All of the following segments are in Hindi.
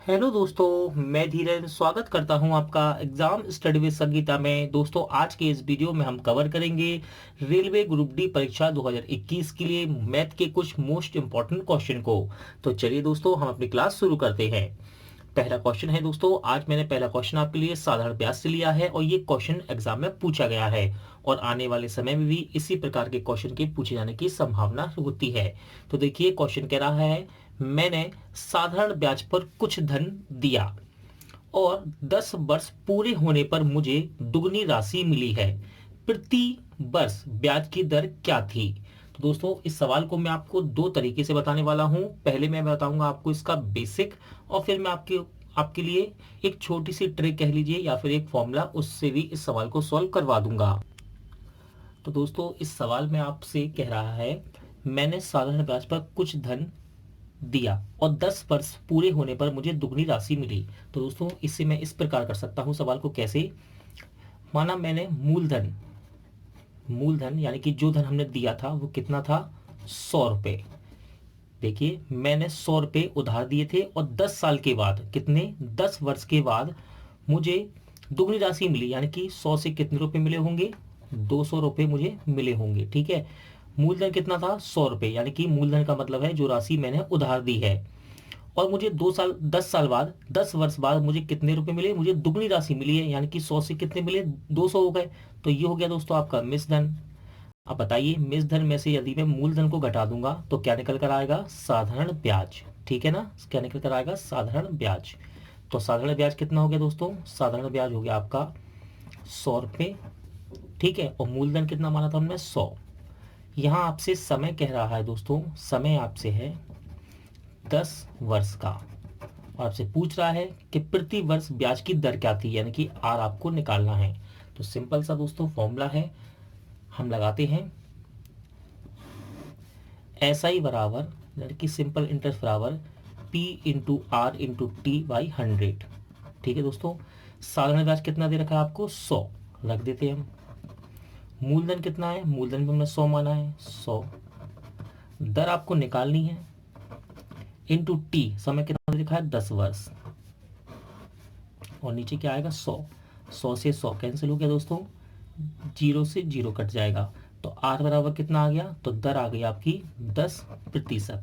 हेलो दोस्तों, मैं धीरेन्द्र स्वागत करता हूं आपका एग्जाम स्टडी विद संगीता में। दोस्तों, आज के इस वीडियो में हम कवर करेंगे रेलवे ग्रुप डी परीक्षा 2021 के लिए मैथ के कुछ मोस्ट इंपॉर्टेंट क्वेश्चन को। तो चलिए दोस्तों, हम अपनी क्लास शुरू करते हैं। पहला क्वेश्चन है दोस्तों, आज मैंने पहला क्वेश्चन आपके लिए साधारण ब्याज से लिया है और ये क्वेश्चन एग्जाम में पूछा गया है और आने वाले समय में भी इसी प्रकार के क्वेश्चन के पूछे जाने की संभावना होती है। तो देखिए, क्वेश्चन कह रहा है मैंने साधारण ब्याज पर कुछ धन दिया और 10 वर्ष पूरे होने पर मुझे दुगनी राशि मिली है। प्रति वर्ष ब्याज की दर क्या थी? तो दोस्तों, इस सवाल को मैं आपको दो तरीके से बताने वाला हूं। पहले मैं बताऊंगा आपको इसका बेसिक और फिर मैं आपके लिए एक छोटी सी ट्रिक कह लीजिए या फिर एक फॉर्मूला, उससे भी इस सवाल को सॉल्व करवा दूंगा। तो दोस्तों, इस सवाल में आपसे कह रहा है मैंने साधारण ब्याज पर कुछ धन दिया और 10 वर्ष पूरे होने पर मुझे दुगनी राशि मिली। तो दोस्तों, इससे मैं इस प्रकार कर सकता हूं सवाल को। कैसे? माना मैंने मूलधन यानी कि जो धन हमने दिया था वो कितना था? 100 रुपए। देखिए, मैंने 100 रुपए उधार दिए थे और 10 साल के बाद, कितने? 10 वर्ष के बाद मुझे दुगनी राशि मिली, यानी कि 100 से कितने रुपए मिले होंगे? 200 रुपए मुझे मिले होंगे। ठीक है, मूलधन कितना था? 100 रुपए, यानी कि मूलधन का मतलब है जो राशि मैंने उधार दी है। और मुझे 10 साल बाद, 10 वर्ष बाद मुझे कितने रुपए मिले? मुझे दुगनी राशि मिली है, यानी कि 100 से कितने मिले? 200 हो गए। तो ये हो गया दोस्तों आपका मिश्रधन। अब बताइए, मिश्रधन में से यदि मैं मूलधन को घटा दूंगा तो क्या निकल कर आएगा? साधारण ब्याज। ठीक है ना, क्या निकल कर आएगा? साधारण ब्याज। तो साधारण ब्याज कितना हो गया दोस्तों? साधारण ब्याज हो गया आपका 100 रुपये। ठीक है, और मूलधन कितना माना था हमने? 100। यहाँ आपसे समय कह रहा है दोस्तों, समय आपसे है 10 वर्ष का और आपसे पूछ रहा है कि प्रति वर्ष ब्याज की दर क्या थी, यानी कि आर आपको निकालना है। तो सिंपल सा दोस्तों फॉर्मूला है, हम लगाते हैं SI बराबर, यानी कि सिंपल इंटरेस्ट बराबर P into R into T by 100। ठीक है दोस्तों, साधारण ब्याज कितना दे रखा है आपको? 100 रख देते हैं हम। मूलधन कितना है? मूलधन भी हमने 100 माना है, 100। दर आपको निकालनी है इंटू टी, समय कितना लिखा है? 10 वर्ष। और नीचे क्या आएगा? 100। 100 से 100 कैंसिल हो गया दोस्तों, 0 से 0 कट जाएगा। तो आर बराबर कितना आ गया? तो दर आ गई आपकी 10%।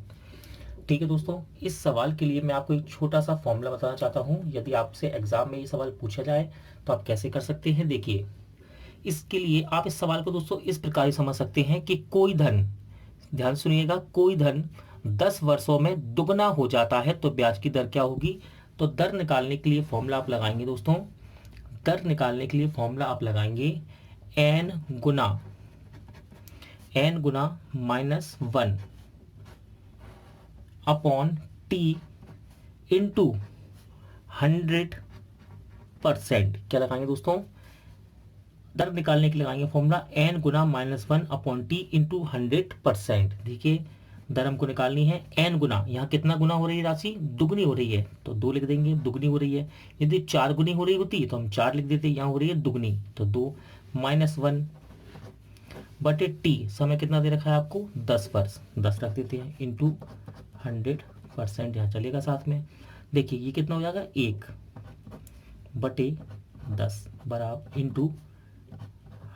ठीक है दोस्तों, इस सवाल के लिए मैं आपको एक छोटा सा फॉर्मूला बताना चाहता हूं। यदि आपसे एग्जाम में ये सवाल पूछा जाए तो आप कैसे कर सकते हैं। देखिए, इसके लिए आप इस सवाल को दोस्तों इस प्रकार ही समझ सकते हैं कि कोई धन, ध्यान सुनिएगा, कोई धन 10 वर्षों में दुगना हो जाता है तो ब्याज की दर क्या होगी? तो दर निकालने के लिए फॉर्मूला आप लगाएंगे दोस्तों, दर निकालने के लिए फॉर्मूला आप लगाएंगे n गुना -1 अपॉन टी इंटू 100%। क्या लगाएंगे दोस्तों? दर निकालने के लिए लगाएंगे फॉर्मूला n गुना -1 अपॉन टी इंटू 100%। देखिए, दर हमको निकालनी है n गुना, यहाँ कितना गुना हो रही है राशि? दुगनी हो रही है तो 2 लिख देंगे, दुगनी हो रही है। यदि 4 गुनी हो रही होती तो हम 4 लिख देते, यहाँ हो रही है दुगनी तो 2, -1 बटे टी, समय कितना दे रखा है आपको? 10 वर्ष, 10 रख देते हैं इंटू 100%, यहाँ चलेगा साथ में। देखिए ये कितना हो जाएगा? 1 बटे 10 बराबर इंटू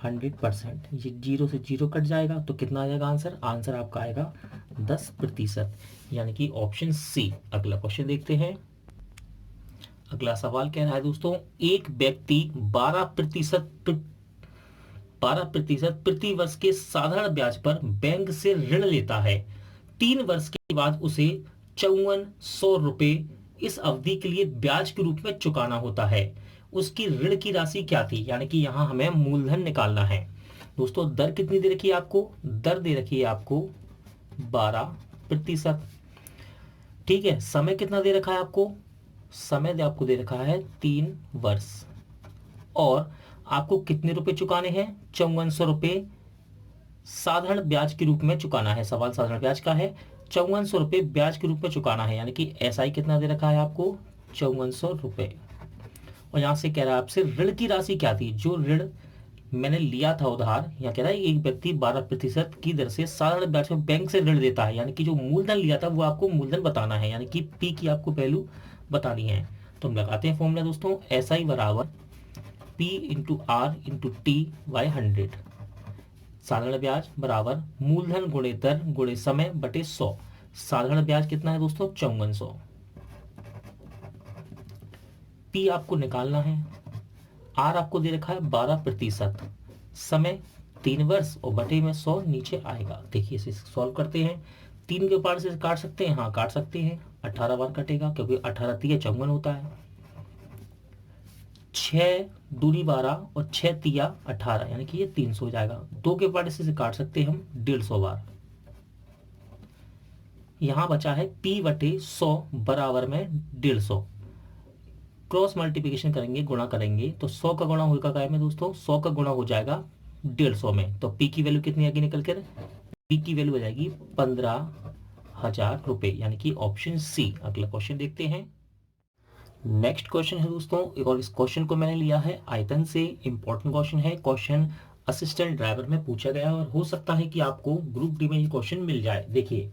100%। ये 0 से 0 कट जाएगा तो कितना आ जाएगा आंसर? आंसर आपका आएगा 10%, यानी कि ऑप्शन सी। अगला क्वेश्चन देखते हैं। अगला सवाल कह रहा है दोस्तों, एक व्यक्ति 12% प्रति वर्ष के साधारण ब्याज पर बैंक से ऋण लेता है। 3 वर्ष के बाद उसे 5400 रुपए इस अवधि के लिए ब्याज के रूप में चुकाना होता है। उसकी ऋण की राशि क्या थी? यानी कि यहां हमें मूलधन निकालना है दोस्तों। दर कितनी दे रखी है आपको? दर दे रखी है आपको 12%। ठीक है, समय कितना दे रखा है आपको? समय आपको दे रखा है 3 वर्ष और आपको कितने रुपए चुकाने हैं? 5400 रुपए साधारण ब्याज के रूप में चुकाना है। सवाल साधारण ब्याज का है, 5400 रुपए ब्याज के रूप में चुकाना है, यानी कि SI कितना दे रखा है आपको? 5400 रुपए। और यहां से कह रहा है आपसे ऋण की राशि क्या थी? जो ऋण मैंने लिया था उधार, यहाँ कह रहा है एक व्यक्ति 12% की दर से साधारण ब्याज पर बैंक से ऋण देता है, यानी कि जो मूलधन लिया था वो आपको मूलधन बताना है, यानी कि P की आपको वैल्यू बतानी है। तो हम लगाते हैं फॉर्मूला दोस्तों, SI बराबर P into R into T by 100। साधारण ब्याज बराबर मूलधन गुणे दर गुणे समय बटे 100। साधारण ब्याज कितना है दोस्तों, 5400। P आपको निकालना है, R आपको दे रखा है 12%, समय 3 वर्ष और बटे में 100 नीचे आएगा। देखिए इसे सॉल्व करते हैं। 3 के पार से काट सकते हैं, हाँ काट सकते हैं। 18 बार कटेगा क्योंकि 18 तिया 54 होता है। 6 दूनी 12 और 6 तिया 18 यानी कि ये 300 हो जाएगा। 2 के पार से काट सकते हैं हम 150 बार। यहां बचा है P बटे 100 बराबर में 150। क्रॉस मल्टीप्लिकेशन करेंगे, गुणा करेंगे तो 100 का गुणा होगा काय में दोस्तों, 100 का गुणा हो जाएगा 150 में। तो P की वैल्यू कितनी आगे निकल कर, P की वैल्यू हो जाएगी 15,000 रुपए, यानी कि ऑप्शन सी। अगला क्वेश्चन देखते हैं। नेक्स्ट क्वेश्चन है दोस्तों, और इस क्वेश्चन को मैंने लिया है आयतन से। इंपॉर्टेंट क्वेश्चन है। क्वेश्चन असिस्टेंट ड्राइवर में पूछा गया है और हो सकता है कि आपको ग्रुप डी में ये क्वेश्चन मिल जाए। देखिए,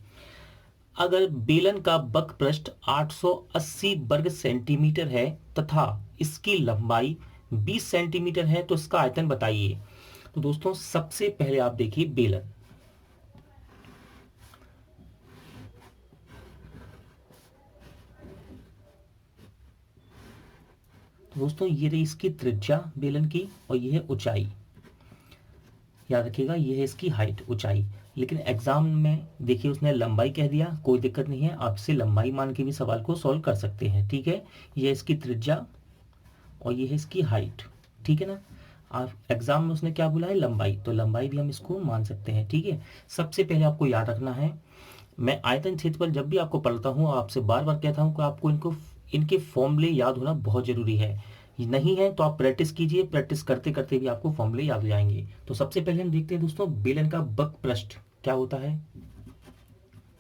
अगर बेलन का बक पृष्ठ 880 वर्ग सेंटीमीटर है तथा इसकी लंबाई 20 सेंटीमीटर है तो इसका आयतन बताइए। तो दोस्तों सबसे पहले आप देखिए बेलन, तो दोस्तों ये रही इसकी त्रिज्या बेलन की और ये है ऊंचाई। याद रखिएगा ये है इसकी हाइट, ऊंचाई। लेकिन एग्जाम में देखिए उसने लंबाई कह दिया, कोई दिक्कत नहीं है, आपसे लंबाई मान के भी सवाल को सॉल्व कर सकते हैं। ठीक है, ये है इसकी त्रिज्या और ये है इसकी हाइट। ठीक है ना, आप एग्जाम में उसने क्या बोला है, लंबाई, तो लंबाई भी हम इसको मान सकते हैं। ठीक है, सबसे पहले आपको याद रखना है, मैं आयतन क्षेत्रफल जब भी आपको पढ़ता हूँ आपसे बार बार कहता हूँ कि आपको इनके फॉर्मूले याद होना बहुत जरूरी है। नहीं है तो आप प्रैक्टिस कीजिए, प्रैक्टिस करते करते भी आपको फॉर्मूले याद हो जाएंगे। तो सबसे पहले हम देखते हैं दोस्तों बेलन का बक पृष्ठ क्या होता है।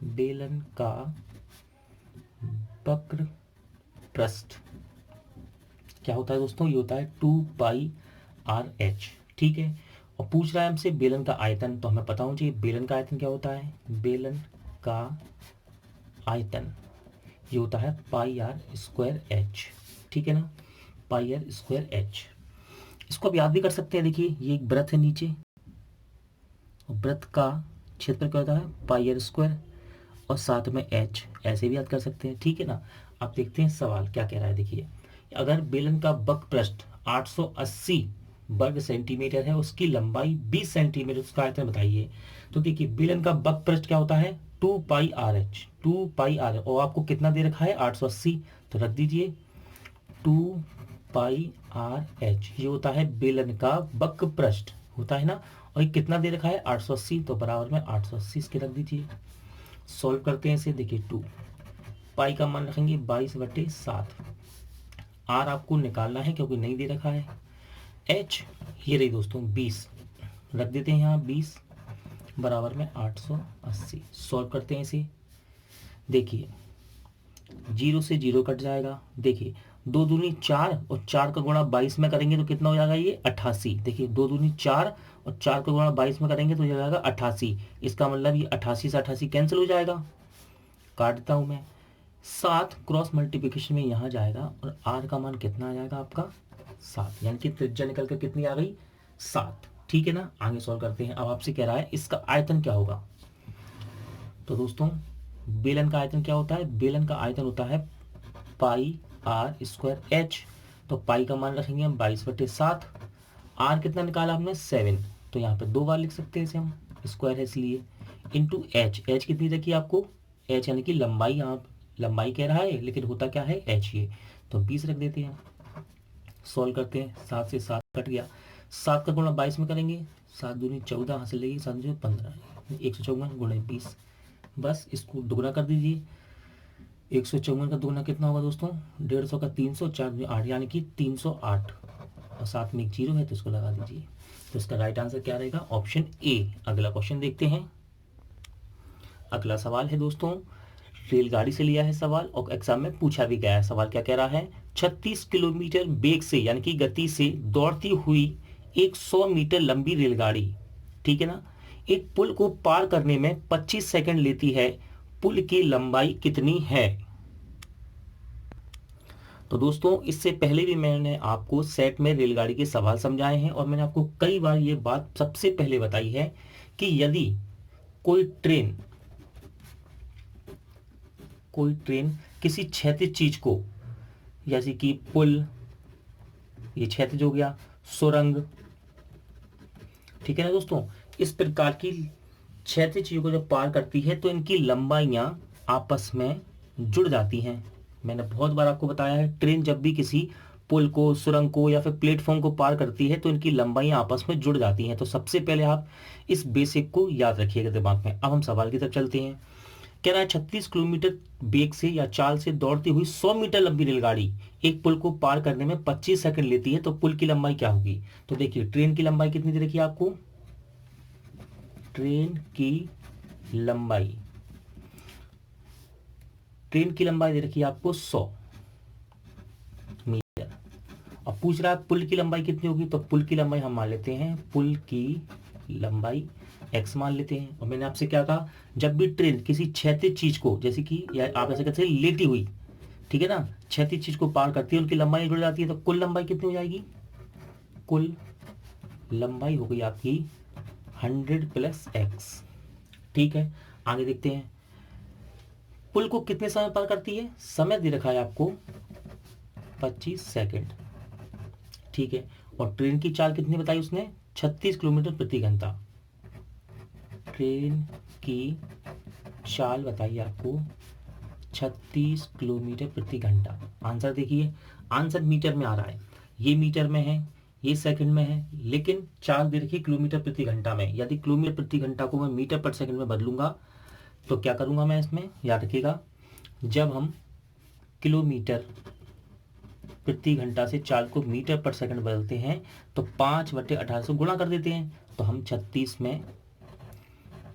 बेलन का वक्र पृष्ठ क्या होता है दोस्तों, ये होता है 2πRh। ठीक है, और पूछ रहा है हमसे बेलन का आयतन, तो हमें पता होना चाहिए बेलन का आयतन क्या होता है। बेलन का आयतन ये होता है πr²h। ठीक है ना, πr²h। इसको आप याद भी कर सकते हैं। देखिए ये एक वृत्त है नीचे, वृत्त का क्षेत्र क्या होता है πr² और साथ में h, ऐसे भी याद कर सकते हैं। ठीक है ना, आप देखते हैं सवाल क्या कह रहा है। देखिए, अगर बेलन का बक पृष्ठ 880 वर्ग सेंटीमीटर है, उसकी लंबाई 20 सेंटीमीटर, उसका आयतन बताइए। तो देखिए बेलन का बक पृष्ठ क्या होता है 2πRh, 2πRh, और आपको कितना दे रखा है 880, तो रख दीजिए 2πRh। ये होता है बेलन का बक पृष्ठ होता है ना, और ये कितना दे रखा है 880, तो बराबर में 880 इसके रख दीजिए। सॉल्व करते हैं इसे। देखिए 2 पाई का मान रखेंगे 22/7। आर आपको निकालना है क्योंकि नहीं दे रखा है। एच ये रही दोस्तों 20, रख देते हैं यहाँ 20 बराबर में 880। सॉल्व करते हैं इसे। देखिए 0 से 0 कट जाएगा। देखिए 2 दूनी 4 और 4 का गुणा 22 में करेंगे तो कितना हो जाएगा ये 88। देखिए 2 दूनी 4 और 4 का गुणा 22 में करेंगे तो हो जाएगा 88। इसका मतलब ये 88 से 88 कैंसिल हो जाएगा, काट देता हूँ मैं। 7 क्रॉस मल्टीप्लिकेशन में यहाँ जाएगा और आर का मान कितना आ जाएगा आपका 7, यानी कि त्रिज्या निकल कर कितनी आ गई 7। ठीक है ना, आगे सॉल्व करते हैं। अब आपसे कह रहा है इसका आयतन क्या होगा। तो दोस्तों बेलन का आयतन क्या होता है, बेलन का आयतन होता है πr²h। तो पाई का मान रखेंगे हम 22/7। आर कितना निकाला हमने 7, तो यहाँ पे 2 बार लिख सकते हैं इसे हम, स्क्वायर है इसलिए, इंटू एच। एच कितनी रखी आपको, एच यानी कि लंबाई, यहाँ लंबाई कह रहा है लेकिन होता क्या है एच, ये तो 20 रख देते हैं। सॉल्व करते हैं, 7 से 7 कट गया। 7 का गुणा 22 में करेंगे, 7 दूनी 14 हासिल लेगी, 7 दूनी 15, 154 गुणा 20। बस इसको दुगना कर दीजिए। 154 का दुगना कितना होगा दोस्तों 150 का 300, 4 दूनी 8 यानी कि 308, और साथ में एक 0 है तो इसको लगा दीजिए। तो इसका राइट आंसर क्या रहेगा, ऑप्शन ए। अगला क्वेश्चन देखते हैं। अगला सवाल है दोस्तों रेलगाड़ी से लिया है सवाल और एग्जाम में पूछा भी गया है। सवाल क्या कह रहा है, 36 किलोमीटर वेग से यानी कि गति से दौड़ती हुई 100 मीटर लंबी रेलगाड़ी, ठीक है ना, एक पुल को पार करने में 25 सेकंड लेती है। पुल की लंबाई कितनी है। तो दोस्तों इससे पहले भी मैंने आपको सेट में रेलगाड़ी के सवाल समझाए हैं और मैंने आपको कई बार ये बात सबसे पहले बताई है कि यदि कोई ट्रेन किसी क्षैतिज चीज को, जैसे कि पुल, ये क्षैतिज हो गया, सुरंग, ठीक है ना दोस्तों, इस प्रकार की क्षैतिज चीजों को जब पार करती है तो इनकी लंबाइयां आपस में जुड़ जाती हैं। मैंने बहुत बार आपको बताया है, ट्रेन जब भी किसी पुल को, सुरंग को या फिर प्लेटफॉर्म को पार करती है तो इनकी लंबाइयां आपस में जुड़ जाती हैं। तो सबसे पहले आप इस बेसिक को याद रखिएगा दिमाग में। अब हम सवाल की तरफ चलते हैं। कह रहा है 36 किलोमीटर वेग से या चाल से दौड़ती हुई 100 मीटर लंबी रेलगाड़ी एक पुल को पार करने में 25 सेकंड लेती है, तो पुल की लंबाई क्या होगी? तो देखिए ट्रेन की लंबाई कितनी दे रखी है आपको? ट्रेन की लंबाई दे रखी है आपको 100 मीटर। अब पूछ रहा है पुल की लंबाई कितनी होगी, तो पुल की लंबाई हम मान लेते हैं, पुल की लंबाई x मान लेते हैं। और मैंने आपसे क्या कहा, जब भी ट्रेन किसी क्षैतिज चीज को, जैसे कि या आप ऐसे कहते हैं लेटी हुई, ठीक है ना, क्षैतिज चीज को पार करती है, उनकी लंबाई जुड़ जाती है, तो कुल लंबाई कितनी हो जाएगी? कुल लंबाई हो गई आपकी 100 + x। ठीक है, आगे देखते हैं। पुल को कितने समय पार करती है? समय दे रखा है आपको 25 सेकंड। ठीक है, और ट्रेन की चाल कितनी बताई उसने? 36 किलोमीटर प्रति घंटा। ट्रेन की चाल बताइए आपको 36 किलोमीटर प्रति घंटा। आंसर देखिए, आंसर मीटर में आ रहा है, ये मीटर में है, ये सेकंड में है, लेकिन चाल दे रखी किलोमीटर प्रति घंटा में। यदि किलोमीटर प्रति घंटा को मैं मीटर पर सेकंड में बदलूंगा तो क्या करूंगा मैं इसमें, याद रखिएगा, जब हम किलोमीटर प्रति घंटा से चाल को मीटर पर सेकंड बदलते हैं तो 5/18 से गुणा कर देते हैं। तो हम 36 में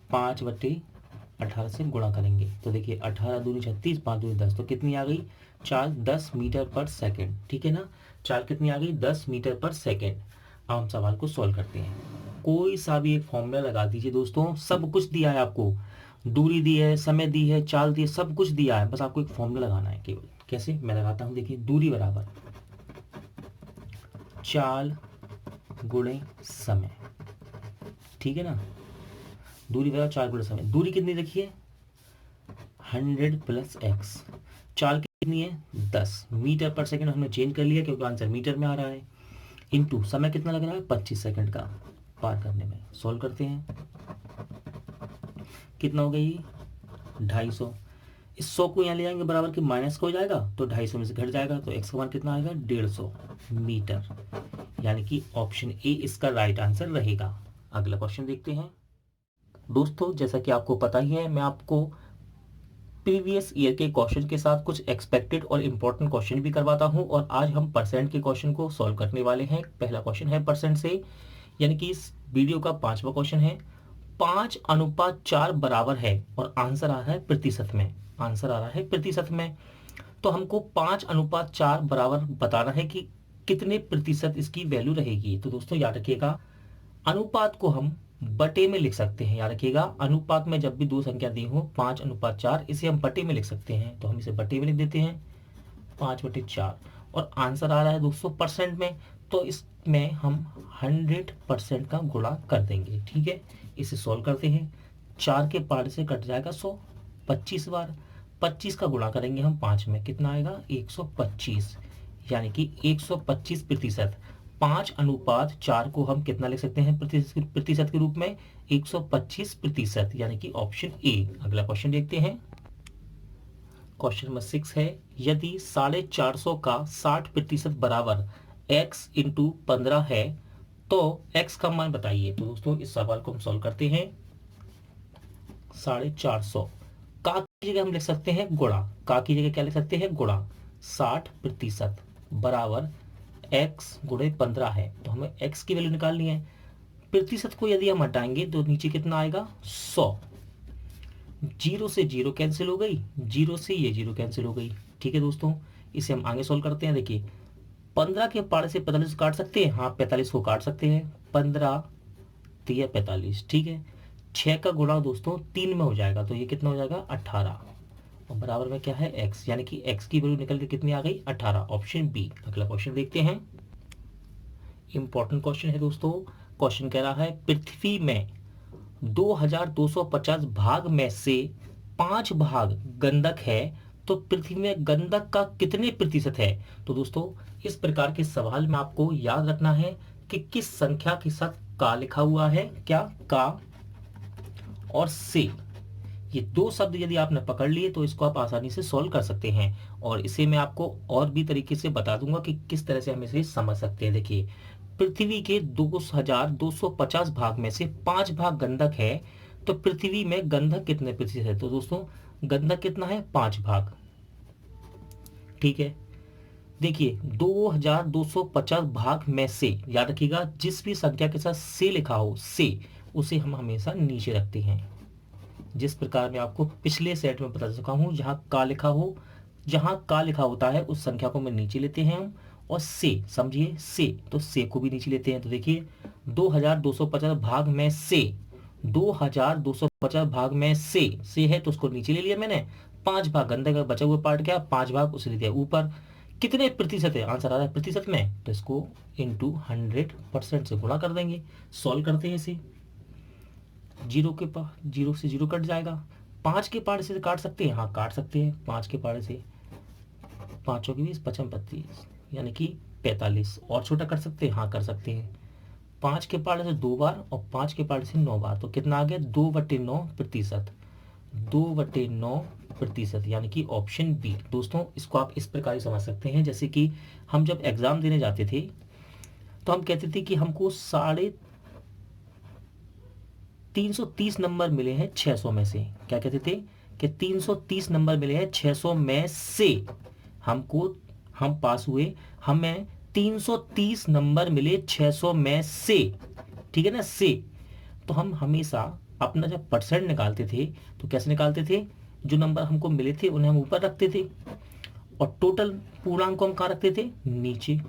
5/18 से गुणा करेंगे, तो देखिए 18 दूनी 36, 5 दूनी 10, तो कितनी आ गई चाल? 10 मीटर पर सेकंड। ठीक है ना, चाल कितनी आ गई? 10 मीटर पर सेकंड। अब हम सवाल को सॉल्व करते हैं। कोई सा भी एक फॉर्मूला लगा दीजिए दोस्तों, सब कुछ दिया है आपको, दूरी दी है, समय दी है, चाल दी है, सब कुछ दिया है, बस आपको एक फॉर्मूला लगाना है केवल। कैसे? मैं लगाता हूं, देखिए, दूरी बराबर चाल गुणे समय। ठीक है ना, दूरी बराबर चाल गुणे समय। दूरी कितनी रखिए? 100 + x। चाल कितनी है? 10 मीटर पर सेकंड। हमने चेंज कर लिया क्योंकि आंसर मीटर में आ रहा है। इनटू समय कितना लग रहा है? 25 सेकंड का पार करने में। सॉल्व करते हैं, कितना हो गई? 250। इस 100 को यहाँ ले जाएंगे बराबर के माइनस का हो जाएगा, तो 250 में से घट जाएगा, तो x का मान कितना आएगा? 150 मीटर। यानी कि ऑप्शन ए इसका राइट आंसर रहेगा। अगला क्वेश्चन देखते हैं। दोस्तों जैसा कि आपको पता ही है, मैं आपको प्रीवियस ईयर के क्वेश्चन के साथ कुछ एक्सपेक्टेड और इम्पोर्टेंट क्वेश्चन भी करवाता हूं, और आज हम परसेंट के क्वेश्चन को सॉल्व करने वाले हैं। पहला क्वेश्चन है परसेंट से, यानी कि इस वीडियो का 5वां क्वेश्चन है। 5:4 बराबर है और आंसर आ रहा है प्रतिशत में। आंसर आ रहा है प्रतिशत में, तो हमको 5:4 बराबर बताना है कि कितने प्रतिशत इसकी वैल्यू रहेगी। तो दोस्तों याद रखिएगा, अनुपात को हम बटे में लिख सकते हैं। याद रखिएगा, अनुपात में जब भी दो संख्या दी हो 5:4, इसे हम बटे में लिख सकते हैं, तो हम इसे बटे में लिख देते हैं 5/4। और आंसर आ रहा है दोस्तों परसेंट में, तो इसमें हम 100% का गुणा कर देंगे। ठीक है, इसे सॉल्व करते हैं। 4 के पार से कट जाएगा 100, 25 बार 25 का गुणा करेंगे हम 5 में, कितना आएगा? 125। यानी कि 125%। 5:4 को हम कितना लिख सकते हैं प्रतिशत के रूप में? 125%, यानी कि ऑप्शन ए। अगला क्वेश्चन देखते हैं। क्वेश्चन नंबर 6 है, यदि 450 का 60% बराबर x × 15 है तो x का मान बताइए। तो दोस्तों इस सवाल को हम सॉल्व करते हैं। 450 का की जगह हम लिख सकते हैं गुणा, का की जगह क्या लिख सकते हैं? गुणा 60% बराबर x × 15 है, तो हमें x की वैल्यू निकालनी है। प्रतिशत को यदि हम हटाएंगे तो नीचे कितना आएगा? 100। 0 से 0 कैंसिल हो गई, 0 से ये 0 कैंसिल हो गई। ठीक है दोस्तों, इसे हम आगे सोल्व करते हैं। देखिए 15 के पार से 45 काट सकते हैं, हाँ 45 को काट सकते हैं, 15 3 45। ठीक है, 6 का गुणा दोस्तों 3 में हो जाएगा, तो ये कितना हो जाएगा? 18। और बराबर में क्या है x, यानी कि x की वैल्यू निकल के कितनी आ गई 18, ऑप्शन बी। अगला क्वेश्चन देखते हैं, इंपॉर्टेंट क्वेश्चन है दोस्तों। क्वेश्चन कह रहा है पृथ्वी में 2250 भाग में से 5 भाग गंधक है, तो पृथ्वी में गंधक का कितने प्रतिशत है। तो दोस्तों इस प्रकार के सवाल में आपको याद रखना है कि किस संख्या के साथ का लिखा हुआ है, क्या का और से। ये दो शब्द यदि आपने पकड़ लिए तो इसको आप आसानी से सॉल्व कर सकते हैं, और इसे मैं आपको और भी तरीके से बता दूंगा कि किस तरह से हम इसे समझ सकते हैं। देखिए, पृथ्वी के 2250 भाग में से 5 भाग गंधक है, तो पृथ्वी में गंधक कितने प्रतिशत है। तो दोस्तों गंधक कितना है 5 भाग, ठीक है। देखिए 2250 भाग में से, याद रखिएगा जिस भी संख्या के साथ से लिखा हो से, उसे हम हमेशा नीचे रखते हैं। जिस प्रकार मैं आपको पिछले सेट में बता चुका हूं, जहां का लिखा हो, जहां का लिखा होता है उस संख्या को मैं नीचे लेते हैं हम, और से, समझिए से, तो से को भी नीचे लेते हैं। तो देखिए 2250 भाग में से, 2250 भाग में से है तो उसको नीचे ले लिया मैंने। 5 भाग गंधक का बचा हुआ पार्ट क्या, 5 भाग उसे ले दिया ऊपर। कितने प्रतिशत है, आंसर आ रहा है प्रतिशत में, तो इसको इंटू 100% से गुणा कर देंगे। सॉल्व करते हैं इसे, जीरो से जीरो कट जाएगा। 5 के पारे से काट सकते हैं, हाँ काट सकते हैं 5 के पारे से, 5 के 20, 55 35, यानी कि 45। और छोटा कर सकते हैं, हाँ कर सकते हैं। 5 के पारे से 2 बार और 5 के पारे से 9 बार, तो कितना आ गया 2/9%, 2/9%, यानी कि ऑप्शन बी। दोस्तों इसको आप इस प्रकार समझ सकते हैं, जैसे कि हम जब एग्जाम देने जाते थे तो हम कहते थे कि हमको 330 नंबर मिले हैं 600 में से। क्या कहते थे कि 330 नंबर मिले हैं 600 में से, हम पास हुए, हमें 330 नंबर मिले 600 में से, ठीक है ना, से। तो हम हमेशा अपना जब परसेंट निकालते थे तो कैसे निकालते थे, जो नंबर हमको मिले थे उन्हें हम ऊपर रखते थे, और टोटल पूर्णांक को हम कहाँ रखते थे, नीचे,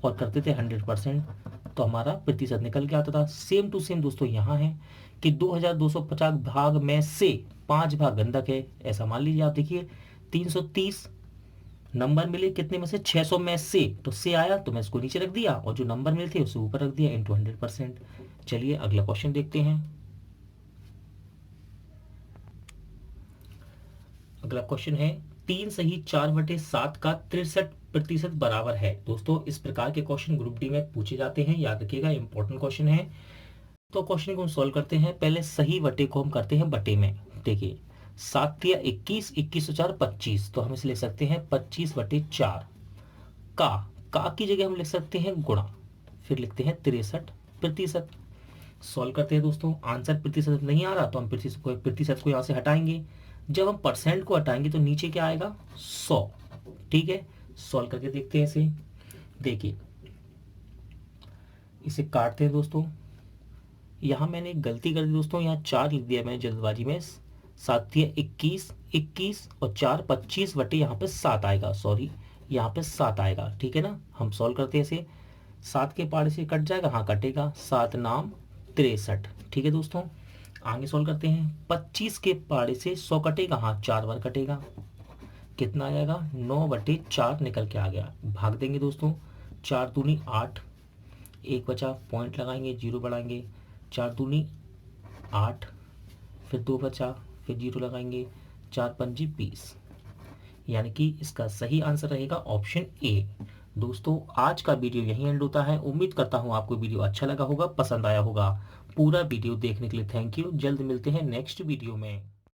और करते थे 100%, तो हमारा प्रतिशत निकल के आता था। सेम टू सेम दोस्तों यहाँ है कि 2250 भाग में से 5 भाग गंधक है, ऐसा मान लीजिए आप। देखिए 330 नंबर मिले कितने में से, 600 में से, तो से आया तो मैं इसको नीचे रख दिया, और जो नंबर मिले थे उसे ऊपर रख दिया इंटू 100%। चलिए अगला क्वेश्चन देखते हैं। अगला क्वेश्चन है 3 सही 4/7 का 63% बराबर है। दोस्तों इस प्रकार के क्वेश्चन ग्रुप डी में पूछे जाते हैं, याद रखिएगा इंपॉर्टेंट क्वेश्चन है। तो क्वेश्चन को हम सॉल्व करते हैं, पहले सही बटे को हम करते हैं बटे में। देखिए 7 या 21, 21 और 4 25, तो हम इसे लिख सकते हैं 25/4। का की जगह हम लिख सकते हैं गुणा, फिर लिखते हैं 63%। सॉल्व करते हैं दोस्तों, आंसर प्रतिशत नहीं आ रहा तो हम प्रतिशत को यहाँ से हटाएंगे। जब हम परसेंट को हटाएंगे तो नीचे क्या आएगा 100, ठीक है। सॉल्व करके देखते हैं इसे। देखिए इसे काटते हैं दोस्तों, यहाँ मैंने एक गलती कर दी दोस्तों, यहाँ 4 लिख दिया मैंने जल्दबाजी में। 7 या 21, 21 और 4 25 बटे यहाँ पे 7 आएगा, सॉरी यहाँ पे 7 आएगा, ठीक है ना। हम सॉल्व करते हैं इसे, 7 के पारे से कट जाएगा, हाँ कटेगा, 7 नाम 63, ठीक है दोस्तों। आगे सॉल्व करते हैं, 25 के पारे से 100 कटेगा, हाँ 4 बार कटेगा, कितना आ जाएगा 9/4 निकल के आ गया। भाग देंगे दोस्तों, 4 दूनी 8, 1 बचा, पॉइंट लगाएंगे, 0 बढ़ाएंगे, 4 दूनी 8, फिर 2 बचा, फिर 0 लगाएंगे, 4 पंजी 20, यानी कि इसका सही आंसर रहेगा ऑप्शन ए। दोस्तों आज का वीडियो यहीं एंड होता है। उम्मीद करता हूँ आपको वीडियो अच्छा लगा होगा, पसंद आया होगा। पूरा वीडियो देखने के लिए थैंक यू। जल्द मिलते हैं नेक्स्ट वीडियो में।